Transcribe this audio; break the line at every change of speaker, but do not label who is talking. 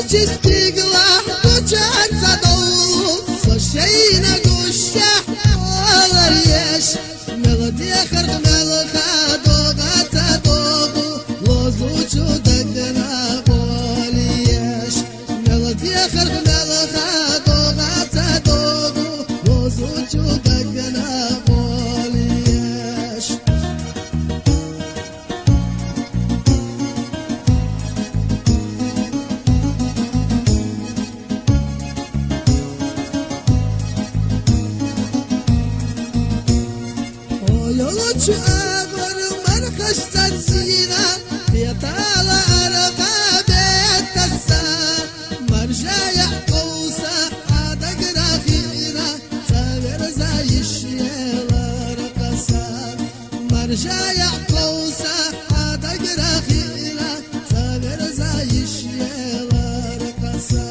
Стигла кучать задолу, слушай на гуще, оларьеш, мелодия хардмелха, догата догу, лозучу дагдена болиеш, мелодия хардмелха, догата догу, лозучу дагдена болиеш. Yolcu ağır markaştan zina Fiyatala arqabet tassa Marjaya qavsa ada grafina Saver zayişyelar qasa Marjaya qavsa ada grafina Saver zayişyelar qasa